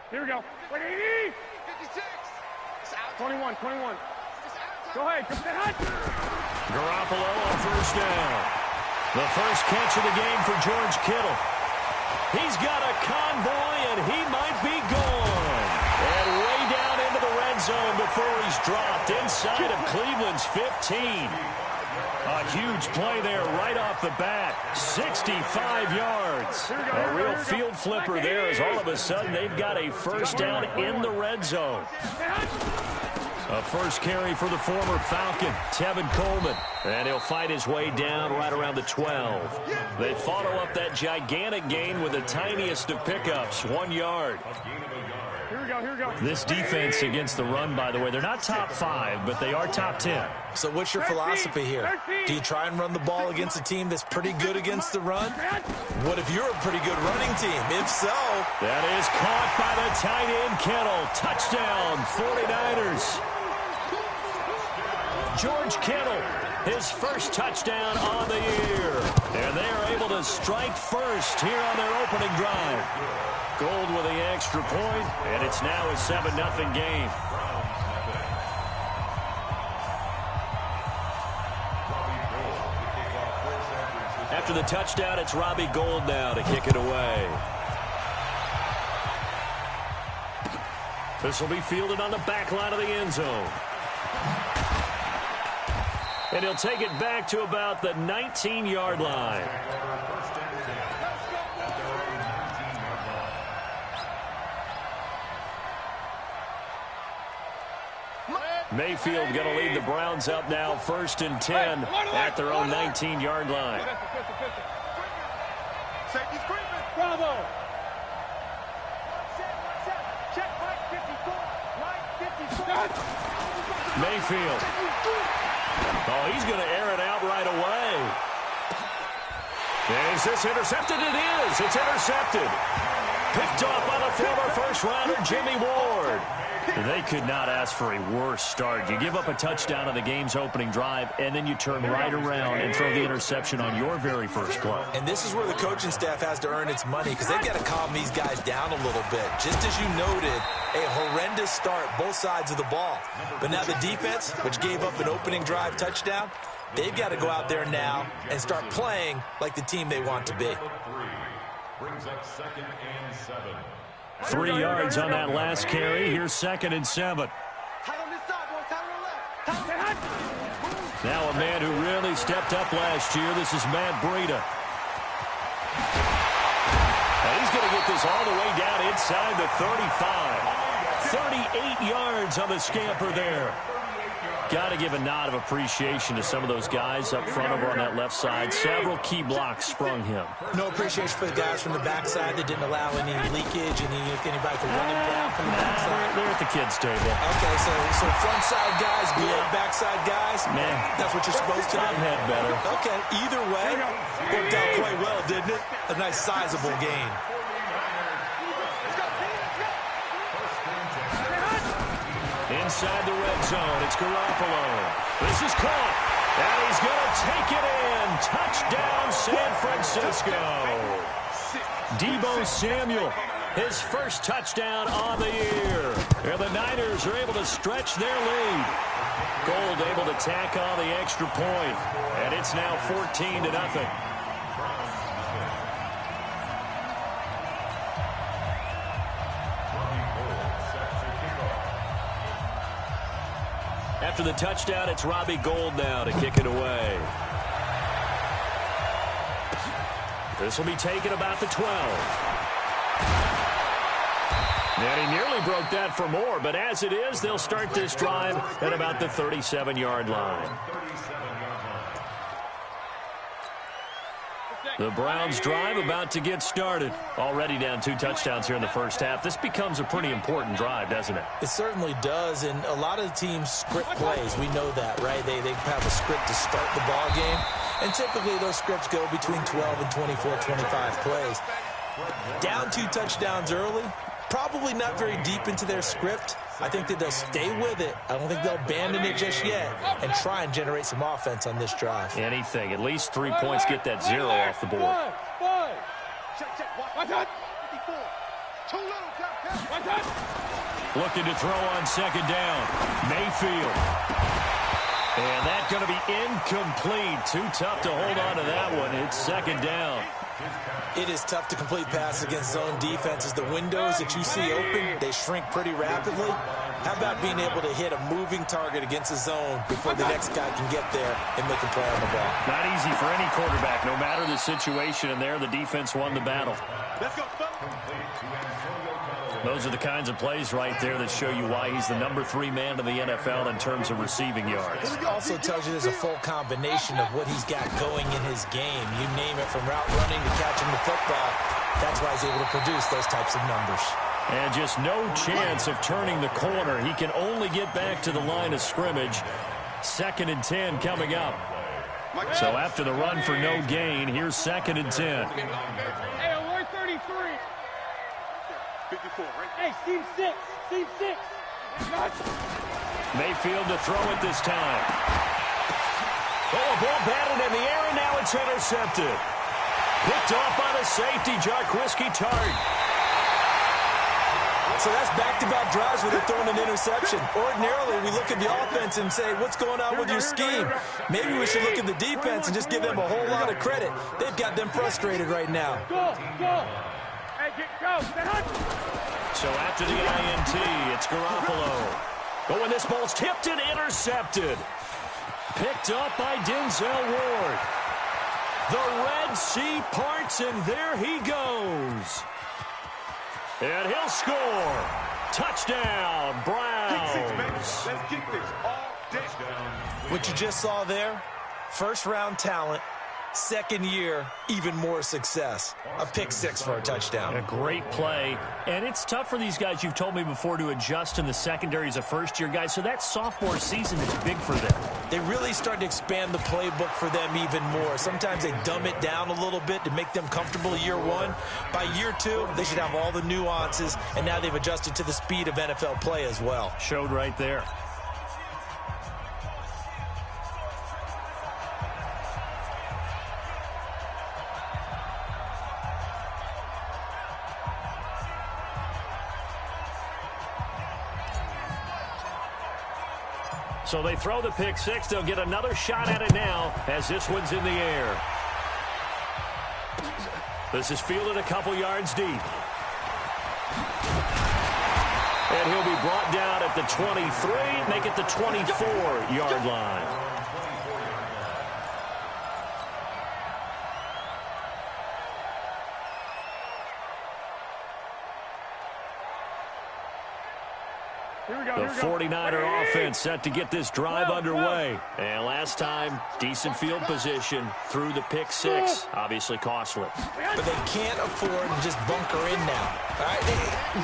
Here we go. 56. 21. Go ahead. Garoppolo on first down. The first catch of the game for George Kittle. He's got a convoy, and he might be gone. And way down into the red zone before he's dropped inside of Cleveland's 15. A huge play there right off the bat. 65 yards. A real field flipper there as all of a sudden they've got a first down in the red zone. A first carry for the former Falcon, Tevin Coleman. And he'll fight his way down right around the 12. They follow up that gigantic gain with the tiniest of pickups, 1 yard. Here we go. This defense against the run, by the way, they're not top 5, but they are top 10. So what's your philosophy here? Do you try and run the ball against a team that's pretty good against the run? What if you're a pretty good running team? If so... That is caught by the tight end, Kittle. Touchdown, 49ers. George Kittle, his first touchdown on the year. And they are able to strike first here on their opening drive. Gold with the extra point, and it's now a 7-0 game. After the touchdown, it's Robbie Gould now to kick it away. This will be fielded on the back line of the end zone. And he'll take it back to about the 19-yard line. Mayfield going to lead the Browns up now, 1st and 10 at their own 19-yard line. Bravo. Mayfield. Oh, he's going to air it out right away. Is this intercepted? It is. It's intercepted. Picked off by the former first-rounder, Jimmy Ward. They could not ask for a worse start. You give up a touchdown on the game's opening drive, and then you turn right around and throw the interception on your very first play. And this is where the coaching staff has to earn its money because they've got to calm these guys down a little bit. Just as you noted, a horrendous start, both sides of the ball. But now the defense, which gave up an opening drive touchdown, they've got to go out there now and start playing like the team they want to be. Brings up 2nd and 7. 3 yards on that last carry. Here's 2nd and 7. Now a man who really stepped up last year. This is Matt Breida. And he's going to get this all the way down inside the 35. 38 yards on the scamper there. Got to give a nod of appreciation to some of those guys up front over on that left side. Several key blocks sprung him. No appreciation for the guys from the backside that didn't allow any leakage and anybody could run him down from the backside. They're at the kids' table. Okay, so front side guys, good, backside guys. Man, that's what you're supposed to do. I've had better. Okay, either way, worked out quite well, didn't it? A nice sizable gain. Inside the red zone, it's Garoppolo. This is caught, and he's going to take it in. Touchdown, San Francisco. Deebo Samuel, his first touchdown on the year. And the Niners are able to stretch their lead. Gould able to tack on the extra point, and it's now 14-0. After the touchdown, it's Robbie Gould now to kick it away. This will be taken about the 12. And he nearly broke that for more, but as it is, they'll start this drive at about the 37-yard line. The Browns drive about to get started. Already down 2 touchdowns here in the first half. This becomes a pretty important drive, doesn't it? It certainly does, and a lot of the teams script plays. We know that, right? They have a script to start the ball game, and typically those scripts go between 12 and 24, 25 plays. Down 2 touchdowns early, probably not very deep into their script. I think that they'll stay with it. I don't think they'll abandon it just yet and try and generate some offense on this drive. Anything. At least 3 points, get that 0 off the board. Looking to throw on second down. Mayfield. And that's going to be incomplete. Too tough to hold on to that one. It's second down. It is tough to complete passes against zone defenses. The windows that you see open, they shrink pretty rapidly. How about being able to hit a moving target against a zone before the next guy can get there and make a play on the ball? Not easy for any quarterback, no matter the situation. And there, the defense won the battle. Let's go. Those are the kinds of plays right there that show you why he's the #3 man in the NFL in terms of receiving yards. It also tells you there's a full combination of what he's got going in his game. You name it, from route running to catching the football. That's why he's able to produce those types of numbers. And just no chance of turning the corner. He can only get back to the line of scrimmage. 2nd and 10 coming up. So after the run for no gain, here's 2nd and 10. Hey, alert 33. 54, right? Hey, Steve 6. Steve 6. Mayfield to throw it this time. Oh, a ball batted in the air, and now it's intercepted. Picked off by the safety, Jarquiski Tart. So that's back-to-back drives where they're throwing an interception. Ordinarily, we look at the offense and say, what's going on with your scheme? Maybe we should look at the defense and just give them a whole lot of credit. They've got them frustrated right now. Go. Hey, go. So after the INT, it's Garoppolo. Oh, and this ball's tipped and intercepted. Picked up by Denzel Ward. The Red Sea parts, and there he goes. And he'll score. Touchdown, Browns. Let's get this all day. What you just saw there, first-round talent, second year, even more success. A pick 6 for a touchdown. A great play. And it's tough for these guys, you've told me before, to adjust in the secondary as a first-year guy. So that sophomore season is big for them. They really start to expand the playbook for them even more. Sometimes they dumb it down a little bit to make them comfortable year 1. By year 2, they should have all the nuances, and now they've adjusted to the speed of NFL play as well. Showed right there. So they throw the pick 6. They'll get another shot at it now as this one's in the air. This is fielded a couple yards deep. And he'll be brought down at the 23, make it the 24-yard line. The 49er offense set to get this drive underway. And last time, decent field position through the pick 6. Obviously costly. But they can't afford to just bunker in now. All right?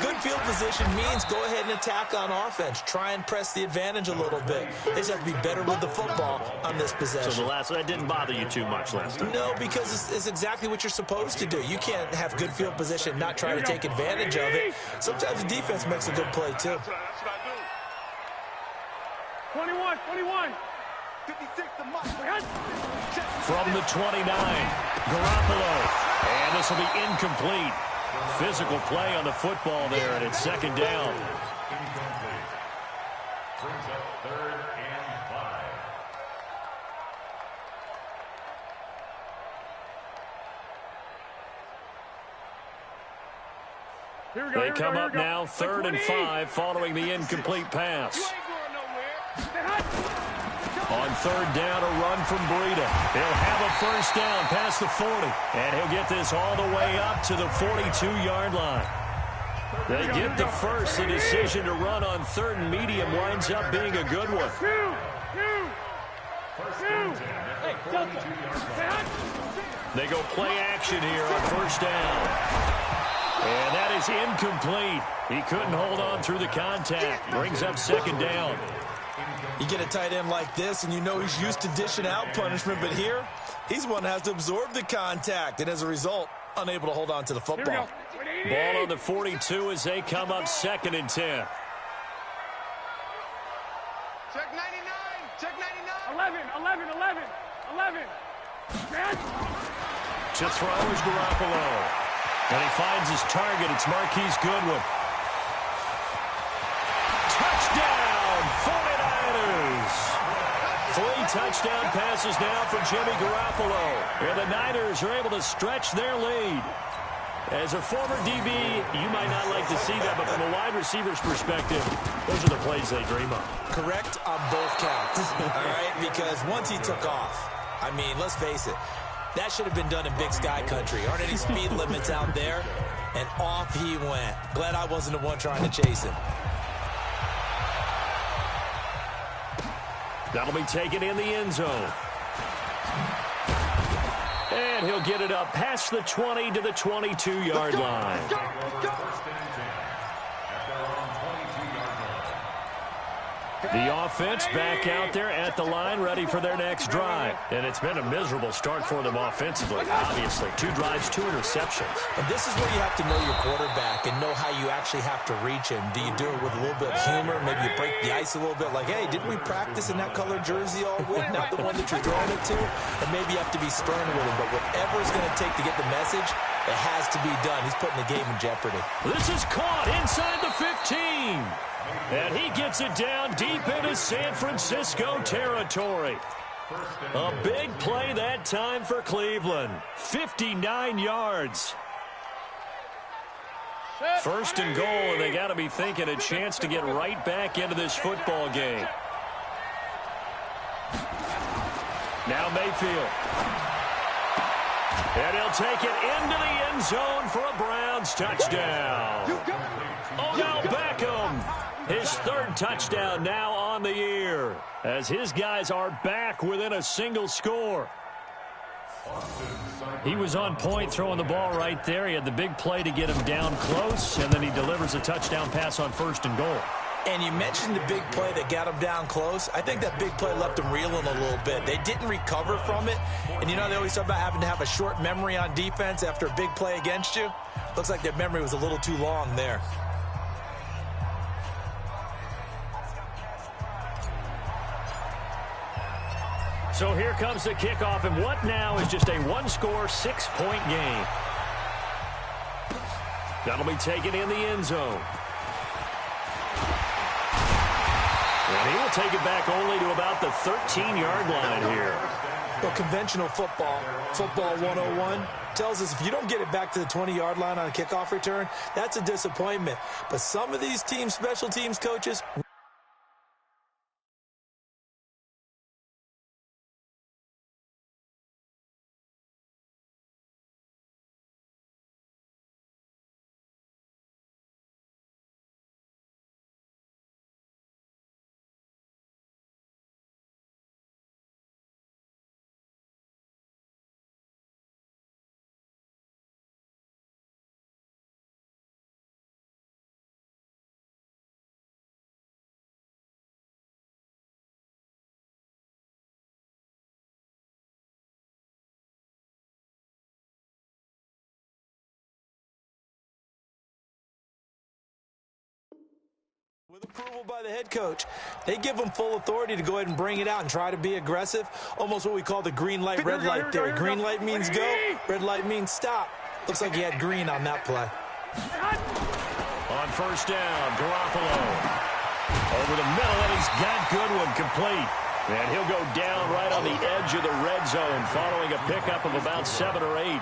Good field position means go ahead and attack on offense. Try and press the advantage a little bit. They just have to be better with the football on this possession. So that didn't bother you too much last time? No, because it's exactly what you're supposed to do. You can't have good field position and not try to take advantage of it. Sometimes the defense makes a good play, too. 21. 56 to Mike. From the 29, Garoppolo. And this will be incomplete. Physical play on the football there, and it's 2nd down. Brings up 3rd and 5. They come up now 3rd and 5 following the incomplete pass. On 3rd down, a run from Breida. He'll have a first down past the 40. And he'll get this all the way up to the 42-yard line. They get the first. The decision to run on 3rd and medium winds up being a good one. They go play action here on 1st down. And that is incomplete. He couldn't hold on through the contact. Brings up 2nd down. You get a tight end like this, and you know he's used to dishing out punishment, but here, he's one that has to absorb the contact, and as a result, unable to hold on to the football. Ball on the 42 as they come up 2nd and 10. Check 99. Check 99. 11. To throw is Garoppolo. And he finds his target. It's Marquise Goodwin. Touchdown, 49ers! 3 touchdown passes now for Jimmy Garoppolo. And the Niners are able to stretch their lead. As a former DB, you might not like to see that, but from a wide receiver's perspective, those are the plays they dream of. Correct on both counts, all right? Because once he took off, I mean, let's face it, that should have been done in Big Sky country. Aren't any speed limits out there? And off he went. Glad I wasn't the one trying to chase him. That'll be taken in the end zone. And he'll get it up past the 20 to the 22-yard line. The offense back out there at the line, ready for their next drive. And it's been a miserable start for them offensively, obviously. 2 drives, 2 interceptions. And this is where you have to know your quarterback and know how you actually have to reach him. Do you do it with a little bit of humor? Maybe you break the ice a little bit, like, hey, didn't we practice in that colored jersey all week? Not the one that you're throwing it to? And maybe you have to be stern with him. But whatever it's going to take to get the message, it has to be done. He's putting the game in jeopardy. This is caught inside the 15. And he gets it down deep into San Francisco territory. A big play that time for Cleveland. 59 yards. First and goal, and they got to be thinking a chance to get right back into this football game. Now Mayfield. And he'll take it into the end zone for a Browns touchdown. Odell Beckham. His 3rd touchdown now on the year, as his guys are back within a single score. He was on point throwing the ball right there. He had the big play to get him down close, and then he delivers a touchdown pass on 1st and goal. And you mentioned the big play that got him down close. I think that big play left him reeling a little bit. They didn't recover from it. And, you know, they always talk about having to have a short memory on defense after a big play against you. Looks like their memory was a little too long there. So here comes the kickoff, and what now is just a 1-score, 6-point game. That'll be taken in the end zone. And he will take it back only to about the 13-yard line here. Well, conventional football 101, tells us if you don't get it back to the 20-yard line on a kickoff return, that's a disappointment. But some of these teams, special teams coaches... With approval by the head coach, they give him full authority to go ahead and bring it out and try to be aggressive. Almost what we call the green light, red light theory. Green light means go, red light means stop. Looks like he had green on that play. On 1st down, Garoppolo. Over the middle, and he's got Goodwin complete. And he'll go down right on the edge of the red zone following a pickup of about 7 or 8. 8 yards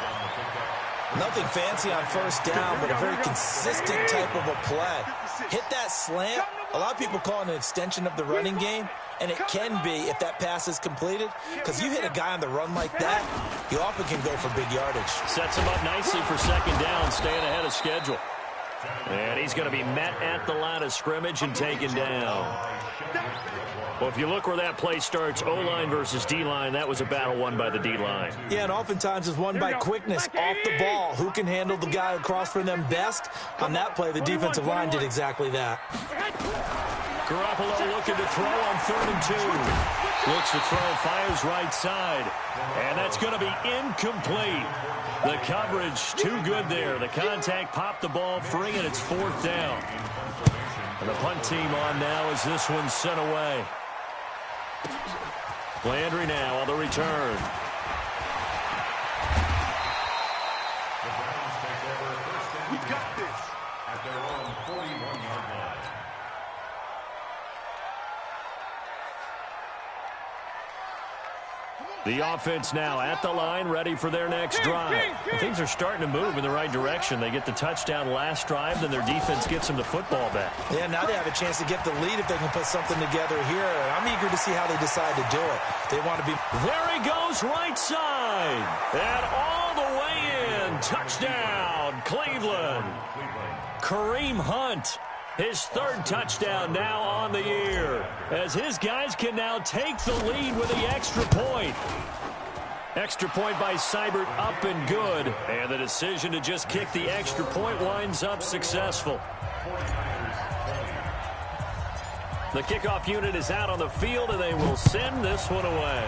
on the pickup. Nothing fancy on 1st down, but a very consistent type of a play. Hit that slant. A lot of people call it an extension of the running game, and it can be if that pass is completed, because you hit a guy on the run like that, you often can go for big yardage. Sets him up nicely for 2nd down, staying ahead of schedule. And he's going to be met at the line of scrimmage and taken down. Well, if you look where that play starts, O-line versus D-line, that was a battle won by the D-line. Yeah, and oftentimes it's won by quickness off the ball. Who can handle the guy across from them best? On that play, the defensive line did exactly that. Garoppolo looking to throw on 3rd and 2. Looks to throw, fires right side. And that's going to be incomplete. The coverage too good there. The contact popped the ball free, and it's 4th down. And the punt team on now as this one's sent away. Landry now on the return. The offense now at the line, ready for their next drive. Things are starting to move in the right direction. They get the touchdown last drive, then their defense gets them the football back. Yeah, now they have a chance to get the lead if they can put something together here. And I'm eager to see how they decide to do it. They want to be... There he goes, right side. And all the way in. Touchdown, Cleveland. Kareem Hunt. His third touchdown now on the year, as his guys can now take the lead with the extra point. Extra point by Seibert up and good, and the decision to just kick the extra point winds up successful. The kickoff unit is out on the field, and they will send this one away.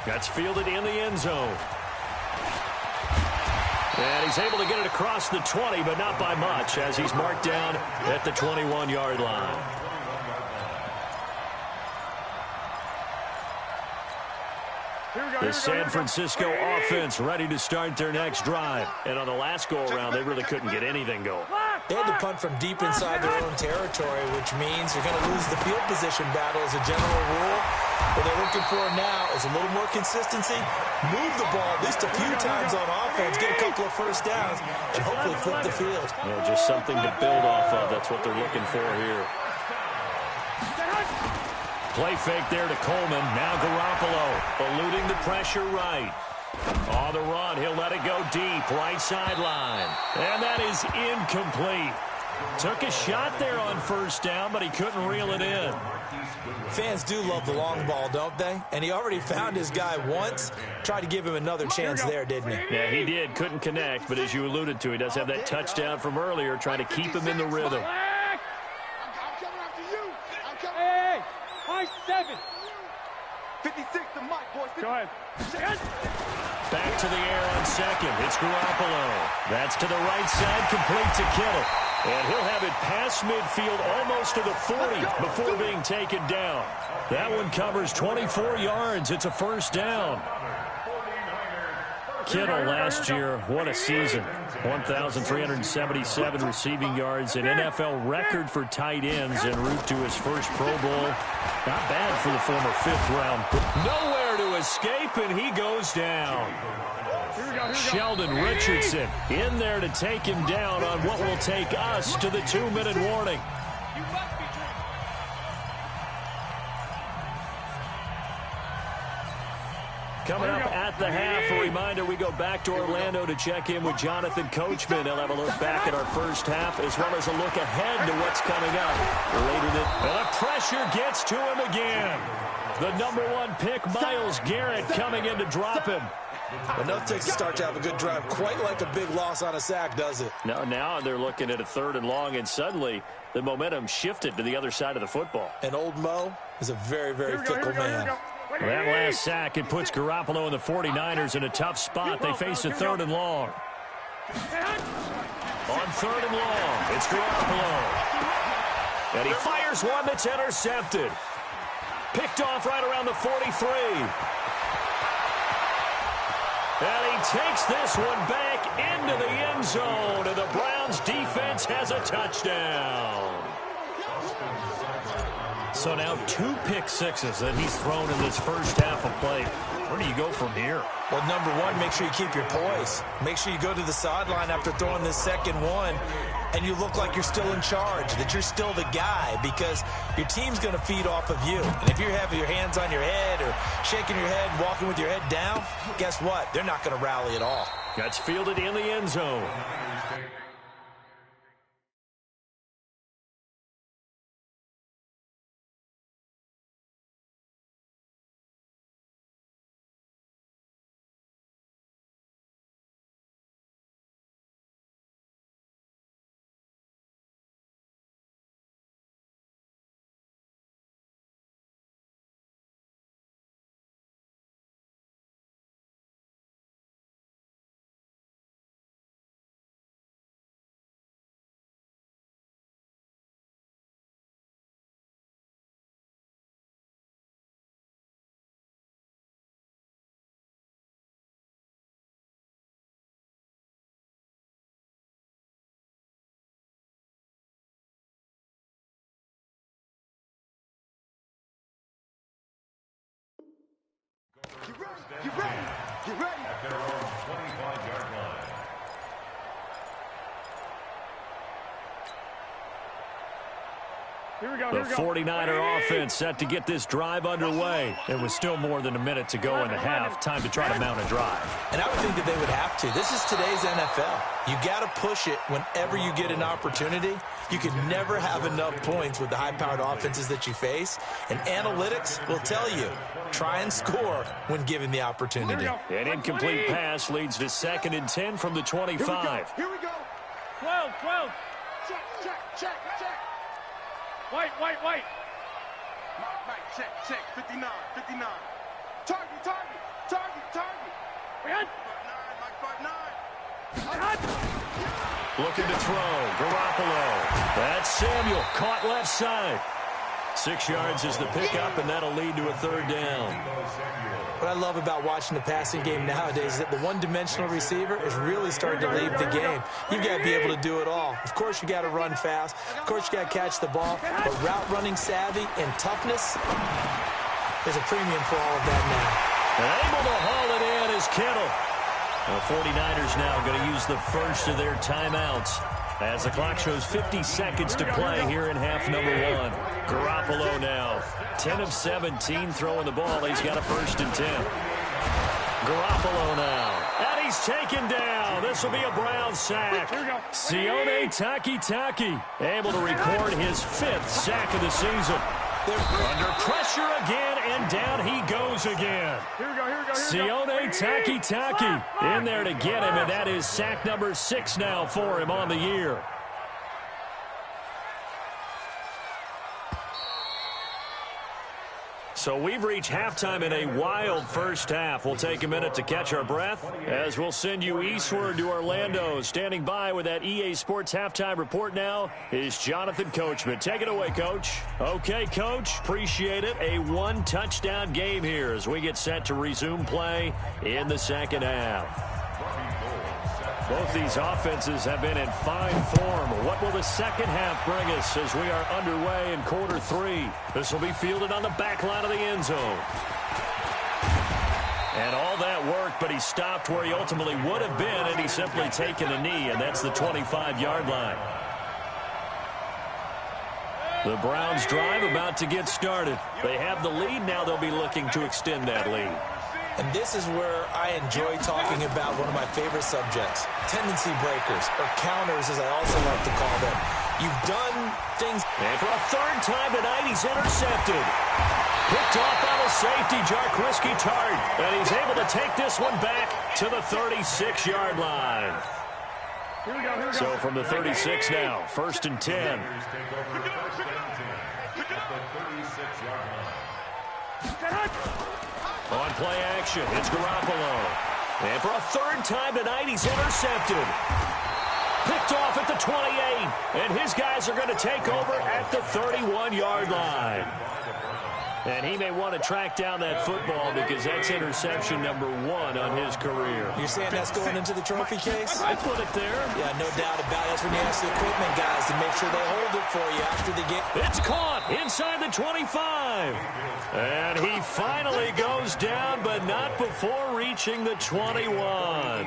That's fielded in the end zone. And he's able to get it across the 20, but not by much, as he's marked down at the 21-yard line. The San Francisco offense ready to start their next drive. And on the last go-around, they really couldn't get anything going. They had to punt from deep inside their own territory, which means you're going to lose the field position battle as a general rule. What they're looking for now is a little more consistency, move the ball at least a few times on offense, get a couple of first downs, and hopefully flip the field. Yeah, just something to build off of. That's what they're looking for here. Play fake there to Coleman. Now Garoppolo eluding the pressure right. On the run, he'll let it go deep, right sideline. And that is incomplete. Took a shot there on first down, but he couldn't reel it in. Fans do love the long ball, don't they? And he already found his guy once. Tried to give him another chance there, didn't he? Yeah, he did. Couldn't connect, but as you alluded to, he does have that touchdown from earlier, trying to keep him in the rhythm. Hey, high 7. 56 to Mike, boys. Go ahead. Back to the air on second. It's Garoppolo. That's to the right side, complete to Kittle. And he'll have it past midfield almost to the 40 before being taken down. That one covers 24 yards. It's a first down. Kittle last year, what a season. 1,377 receiving yards, an NFL record for tight ends en route to his first Pro Bowl. Not bad for the former fifth-round. Nowhere to escape, and he goes down. Sheldon Richardson in there to take him down on what will take us to the 2-minute warning. Coming up at the half, a reminder, we go back to Orlando to check in with Jonathan Coachman. He'll have a look back at our first half as well as a look ahead to what's coming up. And the pressure gets to him again. The number 1 pick, Myles Garrett, coming in to drop him. Enough takes a start to have a good drive. Quite like a big loss on a sack, does it? Now they're looking at a 3rd and long, and suddenly the momentum shifted to the other side of the football. And old Mo is a very, very fickle man. That last sack, it puts Garoppolo and the 49ers in a tough spot. They face a 3rd and long. On 3rd and long, it's Garoppolo. And he fires one that's intercepted. Picked off right around the 43. And he takes this one back into the end zone, and the Browns defense has a touchdown. So now 2 pick sixes that he's thrown in this first half of play. Where do you go from here? Well, number 1, make sure you keep your poise. Make sure you go to the sideline after throwing this second one, and you look like you're still in charge, that you're still the guy, because your team's going to feed off of you. And if you're having your hands on your head or shaking your head, walking with your head down, guess what? They're not going to rally at all. That's fielded in the end zone. Get ready. Get ready. At their own 25-yard line. Here we go. The 49er offense set to get this drive underway. It was still more than a minute to go in the half. Time to try to mount a drive. And I would think that they would have to. This is today's NFL. You got to push it whenever you get an opportunity. You can never have enough points with the high-powered offenses that you face. And analytics will tell you, try and score when given the opportunity. An incomplete pass leads to 2nd and 10 from the 25. Here we go. 12. Check. White. Mike, check. 59. Target. Behind. 5'9". Looking to throw. Garoppolo. That's Samuel. Caught left side. 6 yards is the pickup, and that'll lead to a 3rd down. What I love about watching the passing game nowadays is that the one-dimensional receiver is really starting to lead the game. You've got to be able to do it all. Of course, you got to run fast. Of course, you got to catch the ball. But route running savvy and toughness, there's a premium for all of that now. And able to haul it in is Kittle. The 49ers now going to use the first of their timeouts as the clock shows 50 seconds to play here in half number 1. Garoppolo now, 10 of 17 throwing the ball. He's got a 1st and 10. Garoppolo now, and he's taken down. This will be a Brown sack. Sione Takitaki able to record his 5th sack of the season. They're under pressure again, and down he goes again. Here we go. Sione Takitaki in there to get him, and that is sack number 6 now for him on the year. So we've reached halftime in a wild first half. We'll take a minute to catch our breath as we'll send you eastward to Orlando. Standing by with that EA Sports halftime report now is Jonathan Coachman. Take it away, Coach. Okay, Coach. Appreciate it. A 1-touchdown game here as we get set to resume play in the second half. Both these offenses have been in fine form. What will the second half bring us as we are underway in quarter 3? This will be fielded on the back line of the end zone. And all that work, but he stopped where he ultimately would have been, and he's simply taken a knee, and that's the 25-yard line. The Browns drive about to get started. They have the lead. Now they'll be looking to extend that lead. And this is where I enjoy talking about one of my favorite subjects, tendency breakers, or counters as I also like to call them. You've done things. And for a 3rd time tonight, he's intercepted. Picked off by the safety, Jarquiski Tart. And he's able to take this one back to the 36-yard line. Here we go. So from the 36 now, 1st and 10. On play action, it's Garoppolo. And for a 3rd time tonight, he's intercepted. Picked off at the 28. And his guys are going to take over at the 31-yard line. And he may want to track down that football because that's interception number 1 on his career. You're saying that's going into the trophy case? I put it there. Yeah, no doubt about it. That's when you ask the equipment guys to make sure they hold it for you after the game. It's caught inside the 25. And he finally goes down, but not before reaching the 21.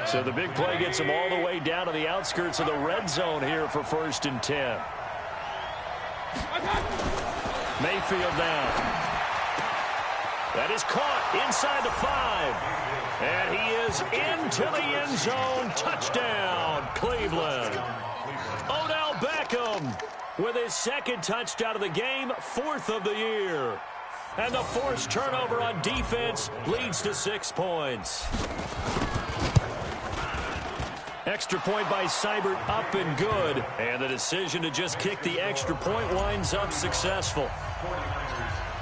So the big play gets him all the way down to the outskirts of the red zone here for 1st and 10. Mayfield down. That is caught inside the 5. And he is into the end zone. Touchdown, Cleveland. Odell Beckham with his 2nd touchdown of the game, 4th of the year. And the forced turnover on defense leads to 6 points. Extra point by Seibert up and good. And the decision to just kick the extra point winds up successful.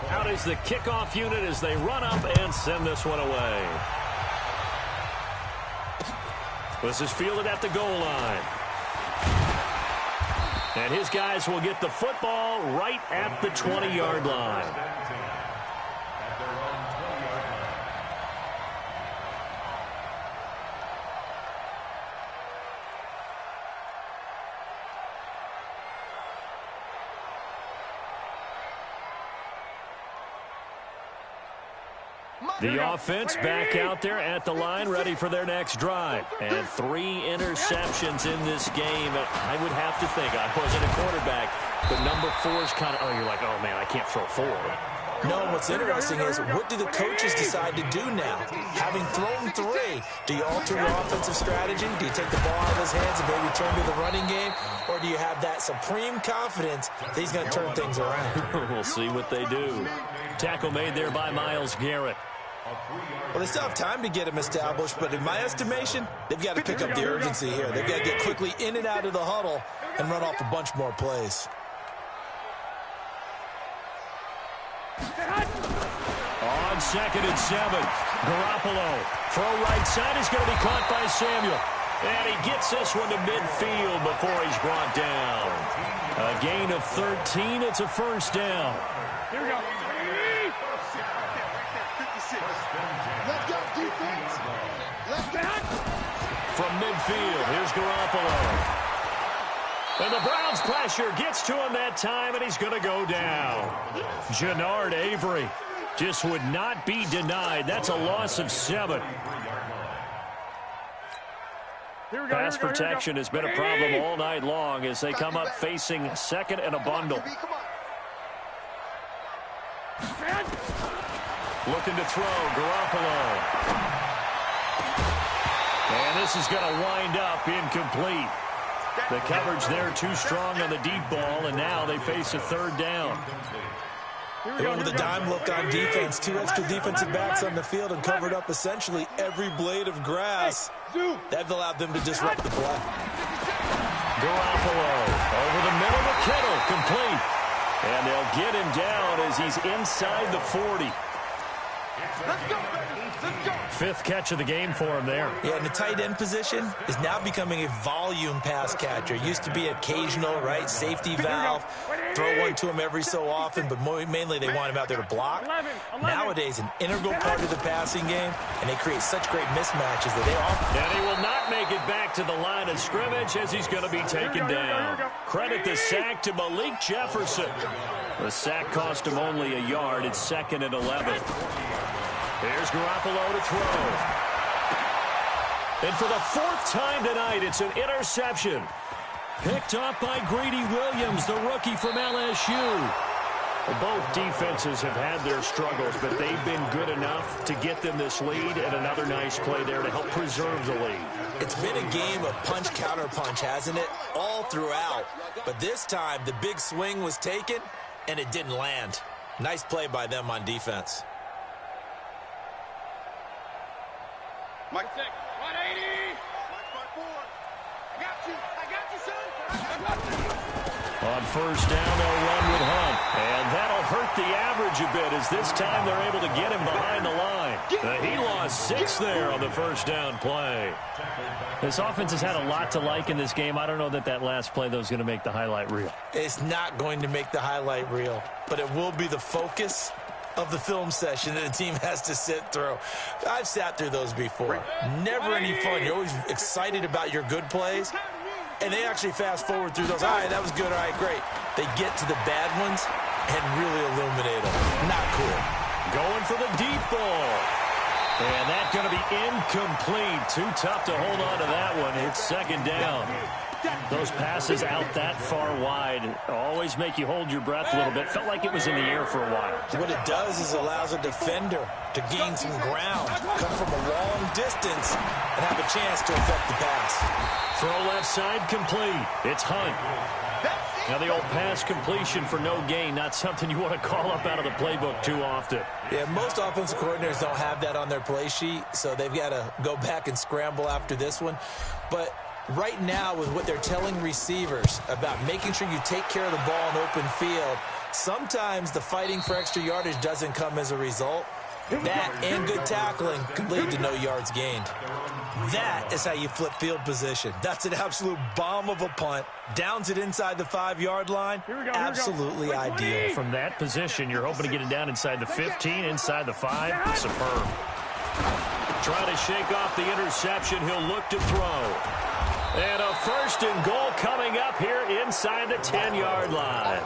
Out is the kickoff unit as they run up and send this one away. This is fielded at the goal line. And his guys will get the football right at the 20-yard line. The offense back out there at the line, ready for their next drive. And 3 interceptions in this game. I would have to think, I wasn't a quarterback, but number 4 is kind of, you're like, oh, man, I can't throw 4. No, what's interesting is what do the coaches decide to do now? Having thrown 3, do you alter your offensive strategy? Do you take the ball out of his hands and maybe turn to the running game? Or do you have that supreme confidence that he's going to turn things around? We'll see what they do. Tackle made there by Myles Garrett. Well, they still have time to get him established, but in my estimation, they've got to pick up the urgency here. They've got to get quickly in and out of the huddle and run off a bunch more plays. On 2nd and 7, Garoppolo. Throw right side is going to be caught by Samuel. And he gets this one to midfield before he's brought down. A gain of 13. It's a first down. Here we go. Let's go, defense. Let's go. From midfield, here's Garoppolo. And the Browns pressure gets to him that time, and he's going to go down. Jannard Avery just would not be denied. That's a loss of 7. Pass protection has been a problem all night long as they come up facing 2nd and a bundle. Looking to throw, Garoppolo. And this is going to wind up incomplete. The coverage there too strong on the deep ball, and now they face a 3rd down. They went with a dime look on defense. 2 extra defensive backs on the field and covered up essentially every blade of grass. That allowed them to disrupt the play. Garoppolo over the middle to Kittle, complete. And they'll get him down as he's inside the 40. Let's go, baby. Let's go. 5th catch of the game for him there. Yeah, and the tight end position is now becoming a volume pass catcher. Used to be occasional, right? Safety valve. Throw one to him every so often, but mainly they want him out there to block. Nowadays, an integral part of the passing game, and they create such great mismatches that they often. And he will not make it back to the line of scrimmage as he's going to be taken down. Credit the sack to Malik Jefferson. The sack cost him only a yard. It's 2nd and 11. Here's Garoppolo to throw. And for the 4th time tonight, it's an interception. Picked off by Greedy Williams, the rookie from LSU. Both defenses have had their struggles, but they've been good enough to get them this lead, and another nice play there to help preserve the lead. It's been a game of punch-counter-punch, hasn't it? All throughout. But this time, the big swing was taken, and it didn't land. Nice play by them on defense. Mike 180. Mike 4. I got you, son. On 1st down, they'll run with Hunt. And that'll hurt the average a bit as this time they're able to get him behind the line. He lost 6 there on the 1st down play. This offense has had a lot to like in this game. I don't know that last play, though, is going to make the highlight reel. It's not going to make the highlight reel, but it will be the focus of the film session that the team has to sit through. I've sat through those before. Never any fun. You're always excited about your good plays, and they actually fast forward through those. All right, that was good. All right, great. They get to the bad ones and really illuminate them. Not cool. Going for the deep ball. And that's going to be incomplete. Too tough to hold on to that one. It's 2nd down. Those passes out that far wide always make you hold your breath a little bit. Felt like it was in the air for a while. What it does is allows a defender to gain some ground, come from a long distance, and have a chance to affect the pass. Throw left side complete. It's Hunt. Now the old pass completion for no gain, not something you want to call up out of the playbook too often. Yeah, most offensive coordinators don't have that on their play sheet, so they've got to go back and scramble after this one. But right now, with what they're telling receivers about making sure you take care of the ball in open field, sometimes the fighting for extra yardage doesn't come as a result. That and good tackling can lead to no yards gained. That is how you flip field position. That's an absolute bomb of a punt. Downs it inside the 5-yard line. Absolutely ideal. From that position, you're hoping to get it down inside the 15, inside the 5. Superb. Trying to shake off the interception. He'll look to throw. And a 1st and goal coming up here inside the 10-yard line.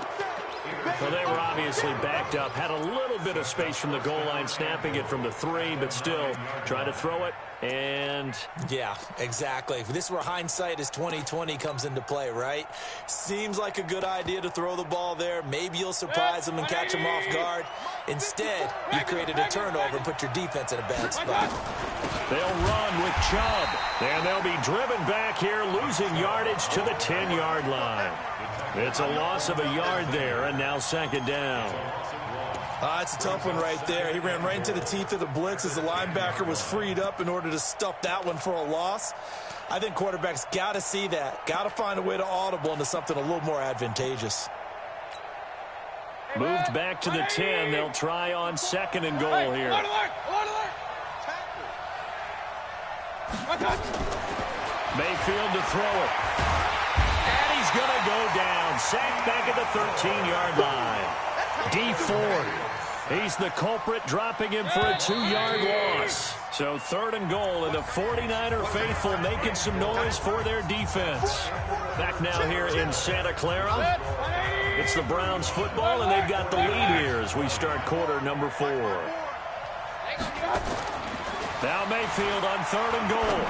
Well, they were obviously backed up, had a little bit of space from the goal line, snapping it from the 3, but still trying to throw it. And yeah, exactly. This is where hindsight is 20/20 comes into play, right? Seems like a good idea to throw the ball there. Maybe you'll surprise them and catch them off guard. Instead, you created a turnover and put your defense in a bad spot. They'll run with Chubb, and they'll be driven back here, losing yardage to the 10-yard line. It's a loss of a yard there, and now second down. It's a tough one right there. He ran right into the teeth of the blitz as the linebacker was freed up in order to stuff that one for a loss. I think quarterbacks got to see that. Got to find a way to audible into something a little more advantageous. Moved back to the 10. They'll try on second and goal here. Mayfield to throw it. And he's going to go down. Sacked back at the 13-yard line. D Ford. He's the culprit, dropping him for a 2-yard loss. So third and goal, and the 49er faithful making some noise for their defense. Back now here in Santa Clara. It's the Browns football, and they've got the lead here as we start quarter number 4. Now Mayfield on third and goal.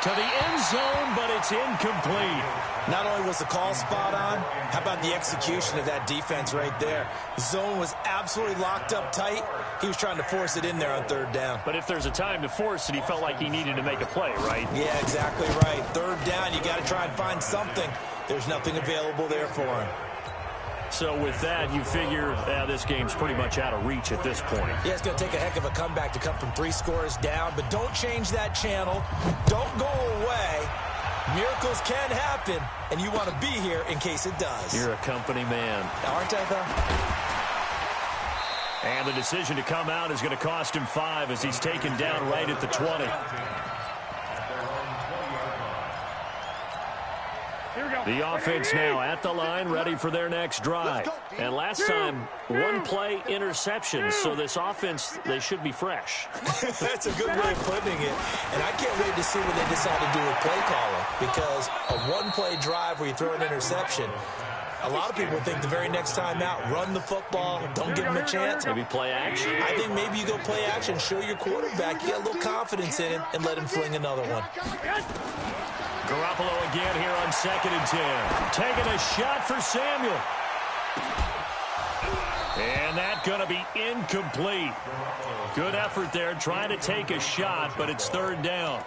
To the end zone, but it's incomplete. Not only was the call spot on, how about the execution of that defense right there? The zone was absolutely locked up tight. He was trying to force it in there on third down. But if there's a time to force it, he felt like he needed to make a play, right? Yeah, exactly right. Third down, you got to try and find something. There's nothing available there for him. So with that, you figure this game's pretty much out of reach at this point. Yeah, it's going to take a heck of a comeback to come from 3 scores down, but don't change that channel. Don't go away. Miracles can happen, and you want to be here in case it does. You're a company man. Aren't I, though? And the decision to come out is going to cost him 5 as he's taken down right at the 20. The offense now at the line, ready for their next drive. And last time, 1-play interception. So this offense, they should be fresh. That's a good way of putting it. And I can't wait to see what they decide to do with play calling. Because a 1-play drive where you throw an interception, a lot of people think the very next time out, run the football, don't give them a chance. Maybe play action. I think maybe you go play action, show your quarterback you got a little confidence in him, and let him fling another one. Garoppolo again here on second and 10. Taking a shot for Samuel. And that's going to be incomplete. Good effort there, trying to take a shot, but it's third down.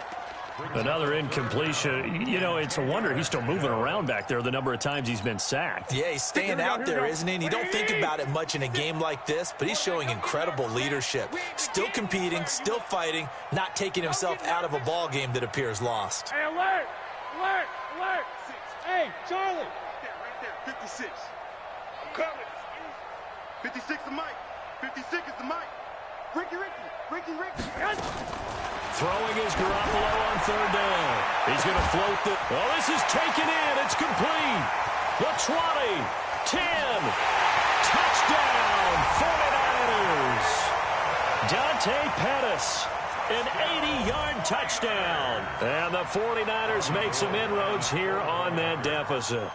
Another incompletion. You know, it's a wonder he's still moving around back there the number of times he's been sacked. Yeah, he's staying out there, isn't he? And you don't think about it much in a game like this, but he's showing incredible leadership. Still competing, still fighting, not taking himself out of a ball game that appears lost. Hey, alert! Alert! Alert! Hey, Charlie! Right there, 56. I'm coming. 56 is Mike. 56 is the Mike. Ricky. Throwing is Garoppolo on third down. He's going to float the... Oh, this is taken in. It's complete. The 20, 10. Touchdown, 49ers. Dante Pettis. An 80-yard touchdown. And the 49ers make some inroads here on that deficit.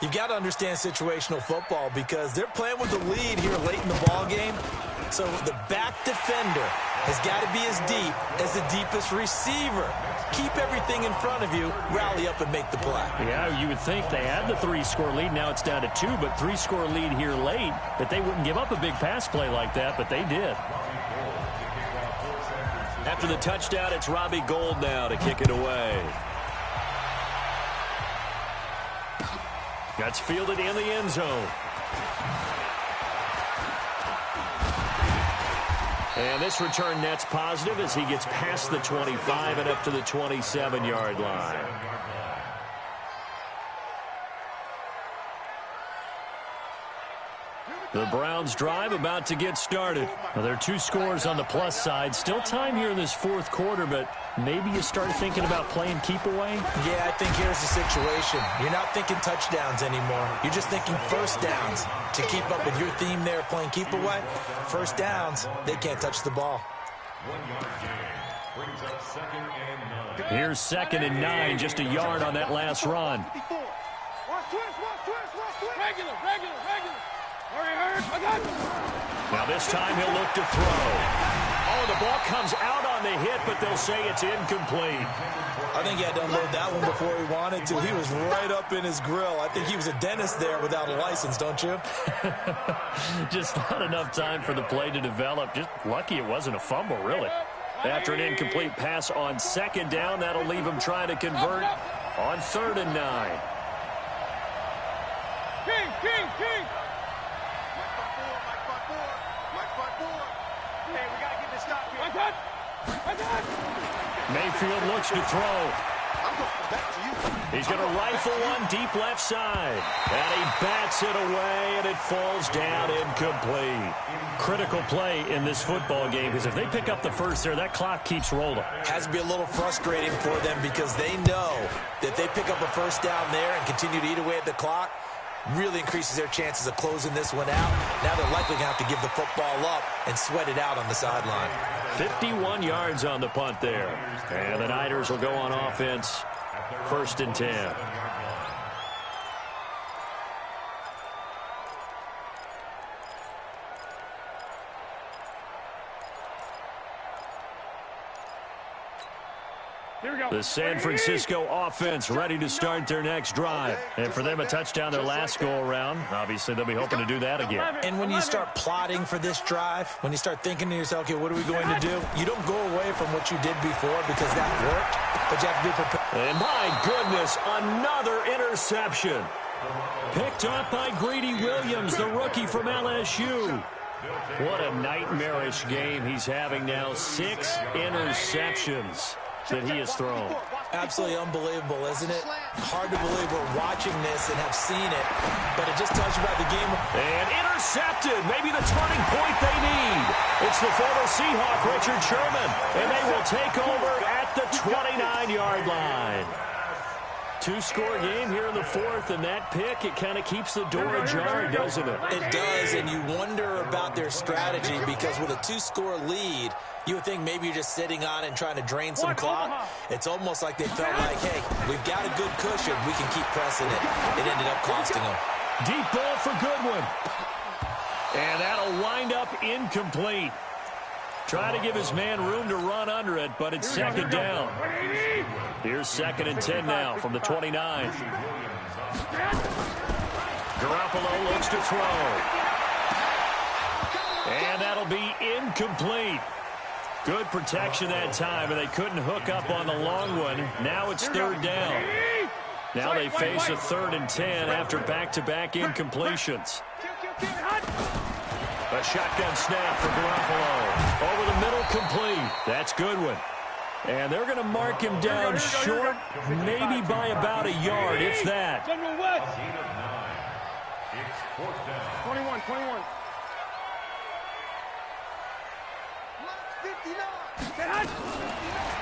You've got to understand situational football because they're playing with the lead here late in the ball game. So the back defender has got to be as deep as the deepest receiver. Keep everything in front of you, rally up and make the play. Yeah, you would think they had the 3-score lead. Now it's down to 2, but 3-score lead here late, that they wouldn't give up a big pass play like that, but they did. After the touchdown, it's Robbie Gould now to kick it away. That's fielded in the end zone. And this return net's positive as he gets past the 25 and up to the 27-yard line. The Browns drive about to get started. Well, there are 2 scores on the plus side. Still time here in this fourth quarter, but maybe you start thinking about playing keep away? Yeah, I think here's the situation. You're not thinking touchdowns anymore. You're just thinking first downs. To keep up with your theme there, playing keep away, first downs, they can't touch the ball. 1-yard gain brings up 2nd and 9. Here's 2nd and 9, just a yard on that last run. Regular. Hurry. I got you. Now this time he'll look to throw. Oh, the ball comes out on the hit, but they'll say it's incomplete. I think he had to unload that one before he wanted to. He was right up in his grill. I think he was a dentist there without a license, don't you? Just not enough time for the play to develop. Just lucky it wasn't a fumble, really. After an incomplete pass on second down, that'll leave him trying to convert on 3rd and 9. King. Hey, we got to get this stop here. I got. Mayfield looks to throw. I'm going back to you. He's going to rifle one deep left side. And he bats it away, and it falls down incomplete. Critical play in this football game, because if they pick up the first there, that clock keeps rolling. Has to be a little frustrating for them because they know that they pick up a first down there and continue to eat away at the clock. Really increases their chances of closing this one out. Now they're likely going to have to give the football up and sweat it out on the sideline. 51 yards on the punt there. And the Niners will go on offense. 1st and 10. Here we go. The San Francisco offense ready to start their next drive. And for them, a touchdown their last go-around. Obviously, they'll be hoping to do that again. And when you start plotting for this drive, when you start thinking to yourself, okay, what are we going to do? You don't go away from what you did before because that worked, but you have to be prepared. And my goodness, another interception. Picked up by Greedy Williams, the rookie from LSU. What a nightmarish game he's having now. 6 interceptions that he has thrown. Absolutely unbelievable, isn't it? Hard to believe we're watching this and have seen it, but it just tells you about the game. And intercepted, maybe the turning point they need. It's the former Seahawk, Richard Sherman, and they will take over at the 29-yard line. 2-score game here in the 4th, and that pick, it kind of keeps the door ajar, doesn't it? It does, and you wonder about their strategy because with a 2-score lead, you would think maybe you're just sitting on it and trying to drain some clock. It's almost like they felt like, hey, we've got a good cushion. We can keep pressing it. It ended up costing them. Deep ball for Goodwin. And that'll wind up incomplete. Try to give his man room to run under it, but it's 2nd down. Here's 2nd and 10 now from the 29. Garoppolo looks to throw. And that'll be incomplete. Good protection that time, and they couldn't hook up on the long one. Now it's 3rd down. Now they face a 3rd and 10 after back-to-back incompletions. A shotgun snap for Garoppolo. Over the middle, complete. That's Goodwin. And they're going to mark him down short, maybe by about a yard, if that. General West. 21.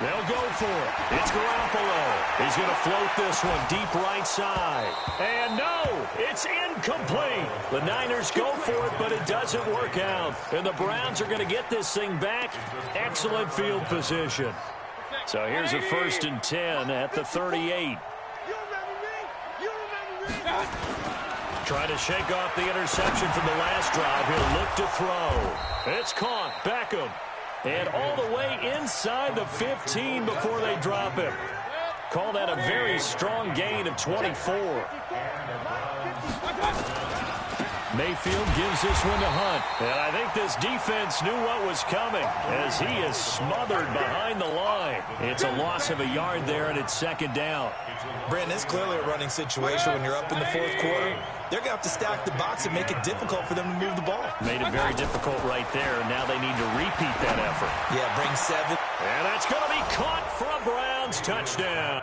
They'll go for it. It's Garoppolo. He's going to float this one deep right side. And no, it's incomplete. The Niners go for it, but it doesn't work out. And the Browns are going to get this thing back. Excellent field position. So here's a 1st and 10 at the 38. Trying to shake off the interception from the last drive. He'll look to throw. It's caught. Beckham. And all the way inside the 15 before they drop him. Call that a very strong gain of 24. Mayfield gives this one to Hunt. And I think this defense knew what was coming as he is smothered behind the line. It's a loss of a yard there, and it's 2nd down. Brandon, it's clearly a running situation when you're up in the 4th quarter. They're going to have to stack the box and make it difficult for them to move the ball. Made it very difficult right there. Now they need to repeat that effort. Yeah, bring 7. And that's going to be caught for a Browns touchdown.